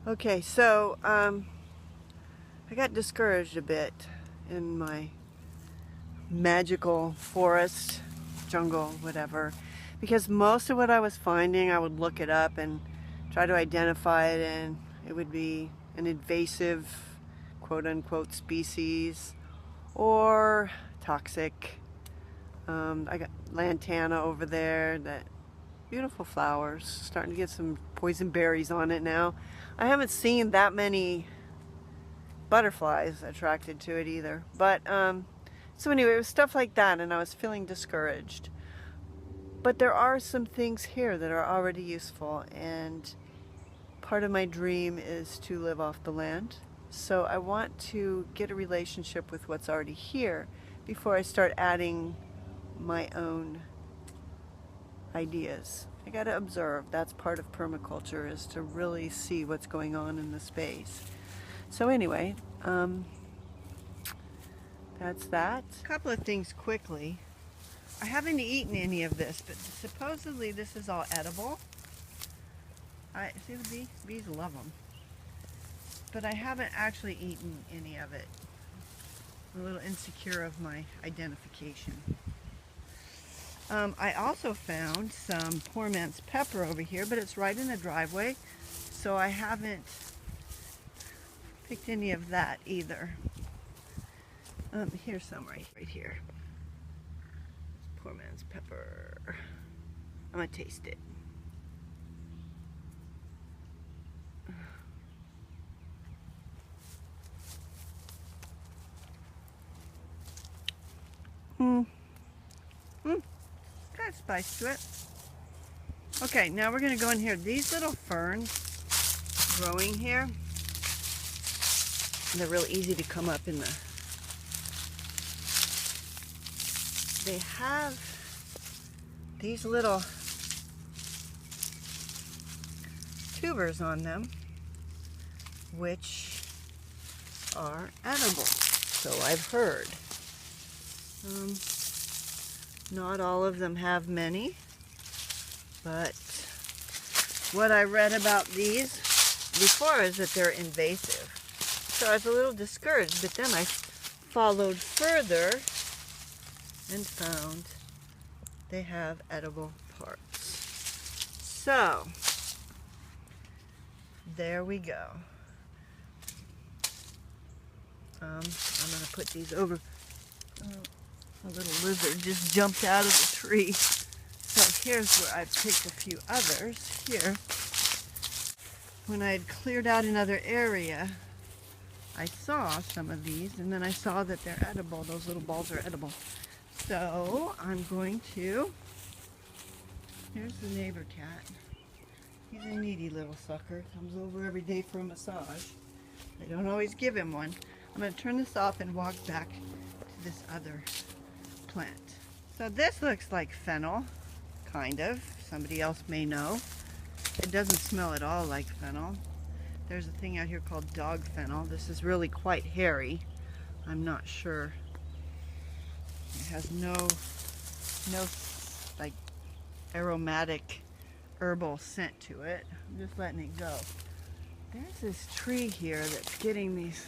Okay, so I got discouraged a bit in my magical forest, jungle, whatever, because most of what I was finding, I would look it up and try to identify it, and it would be an invasive, quote unquote, species or toxic. I got lantana over there, that beautiful flowers, starting to get some poison berries on it now. I haven't seen that many butterflies attracted to it either. But so anyway, it was stuff like that, and I was feeling discouraged. But there are some things here that are already useful, and part of my dream is to live off the land. So I want to get a relationship with what's already here before I start adding my own ideas. I got to observe. That's part of permaculture, is to really see what's going on in the space. So anyway, that's that. A couple of things quickly. I haven't eaten any of this, but supposedly this is all edible. I see the bees. Bees love them. But I haven't actually eaten any of it. I'm a little insecure of my identification. I also found some poor man's pepper over here, but it's right in the driveway, so I haven't picked any of that either. Here's some right here. Poor man's pepper. I'm gonna taste it. Got spice to it. Okay, now we're gonna go in here. These little ferns growing here, they're real easy to come up in the. They have these little tubers on them, which are edible, so I've heard. Not all of them have many, but what I read about these before is that they're invasive. So I was a little discouraged, but then I followed further and found they have edible parts. So there we go. I'm going to put these over. A little lizard just jumped out of the tree. So here's where I've picked a few others. Here, when I had cleared out another area, I saw some of these, and then I saw that they're edible. Those little balls are edible. So I'm going to, here's the neighbor cat. He's a needy little sucker. Comes over every day for a massage. I don't always give him one. I'm going to turn this off and walk back to this other plant. So this looks like fennel, kind of. Somebody else may know. It doesn't smell at all like fennel. There's a thing out here called dog fennel. This is really quite hairy. I'm not sure. It has no like aromatic herbal scent to it. I'm just letting it go. There's this tree here that's getting these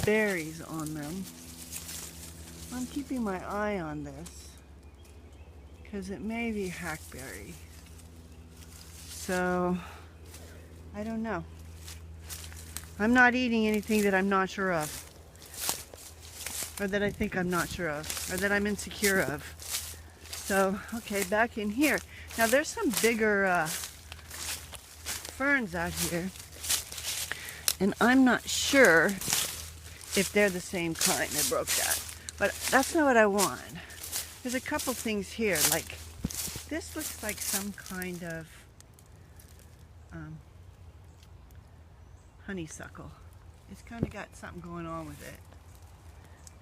berries on them. I'm keeping my eye on this because it may be hackberry. So I don't know. I'm not eating anything that I'm not sure of, or that I think I'm not sure of, or that I'm insecure of. So, okay, back in here. Now there's some bigger ferns out here, and I'm not sure if they're the same kind. I broke that. But that's not what I want. There's a couple things here, like this looks like some kind of honeysuckle. It's kind of got something going on with it.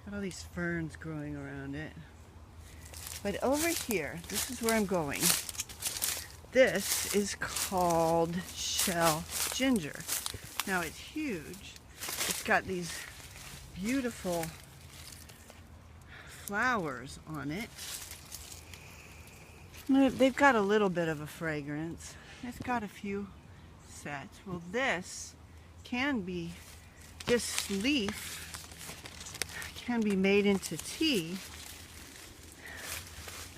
Got all these ferns growing around it. But over here, this is where I'm going. This is called shell ginger. Now it's huge. It's got these beautiful flowers on it. They've got a little bit of a fragrance. It's got a few set. Well, this can be, this leaf can be made into tea,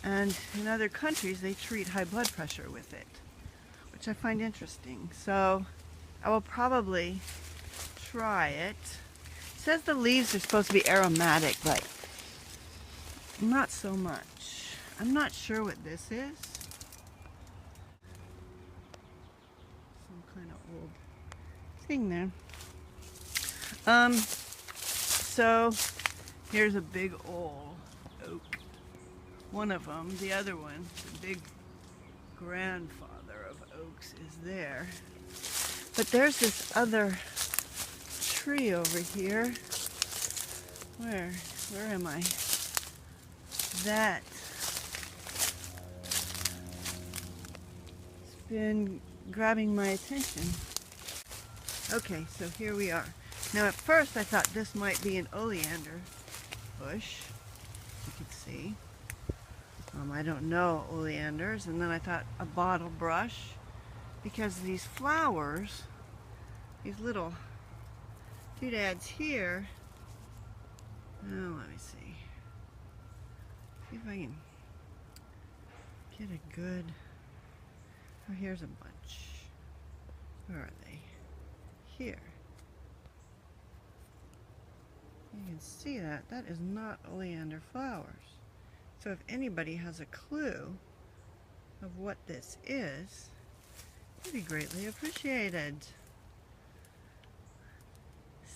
and in other countries they treat high blood pressure with it, which I find interesting. So I will probably try it. It says the leaves are supposed to be aromatic, but not so much. I'm not sure what this is. Some kind of old thing there. So here's a big old oak. One of them, the other one, the big grandfather of oaks is there. But there's this other tree over here. Where am I? That. It's been grabbing my attention. Okay, so here we are. Now at first I thought this might be an oleander bush. You can see. I don't know oleanders. And then I thought a bottle brush, because these flowers, these little doodads here. Oh, let me see. See if I can get a good. Oh, here's a bunch. Where are they? Here. You can see that. That is not oleander flowers. So if anybody has a clue of what this is, it would be greatly appreciated.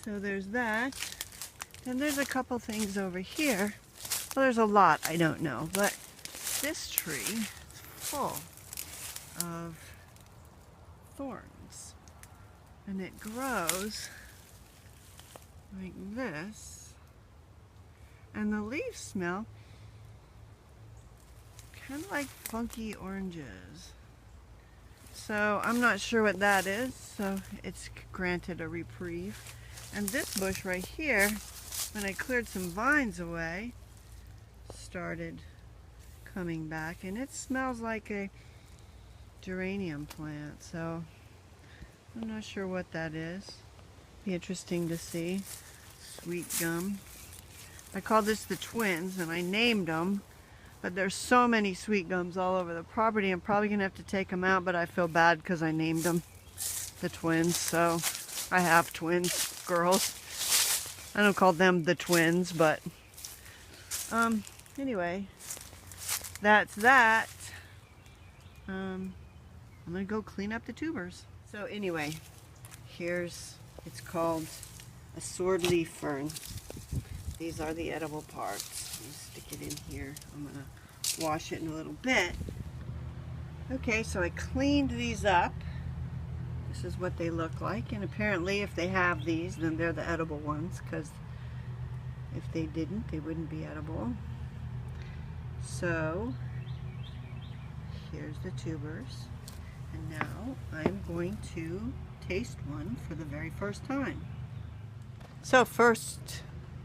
So there's that. Then there's a couple things over here. Well, there's a lot I don't know, but this tree is full of thorns. And it grows like this. And the leaves smell kind of like funky oranges. So I'm not sure what that is, so it's granted a reprieve. And this bush right here, when I cleared some vines away, started coming back, and it smells like a geranium plant, so I'm not sure what that is. Be interesting to see. Sweet gum. I call this the twins, and I named them, but there's so many sweet gums all over the property. I'm probably gonna have to take them out, but I feel bad because I named them the twins. So I have twins, girls. I don't call them the twins, but anyway, that's that. I'm gonna go clean up the tubers. So anyway, it's called a sword leaf fern. These are the edible parts. I'm gonna stick it in here. I'm gonna wash it in a little bit. Okay, so I cleaned these up. This is what they look like, and apparently if they have these, then they're the edible ones, because if they didn't, they wouldn't be edible. So here's the tubers, and now I'm going to taste one for the very first time. So first,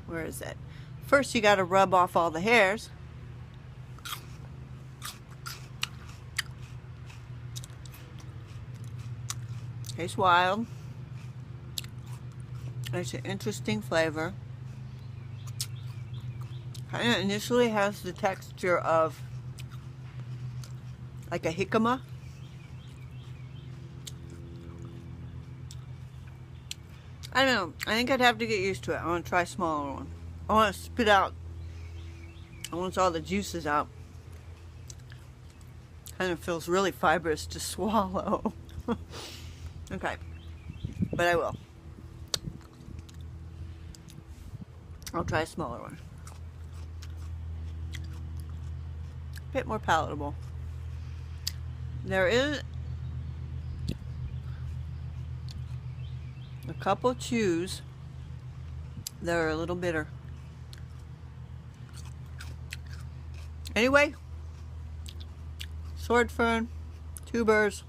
where is it? First you got to rub off all the hairs. Tastes wild. It's an interesting flavor. Kind of initially has the texture of like a jicama. I don't know. I think I'd have to get used to it. I want to try a smaller one. I want to spit out. I want all the juices out. Kind of feels really fibrous to swallow. Okay, but I will. I'll try a smaller one. A bit more palatable. There is a couple chews that are a little bitter. Anyway, sword fern, tubers,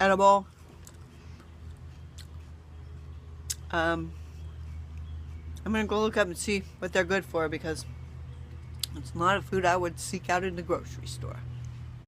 edible. I'm gonna go look up and see what they're good for, because it's not a food I would seek out in the grocery store.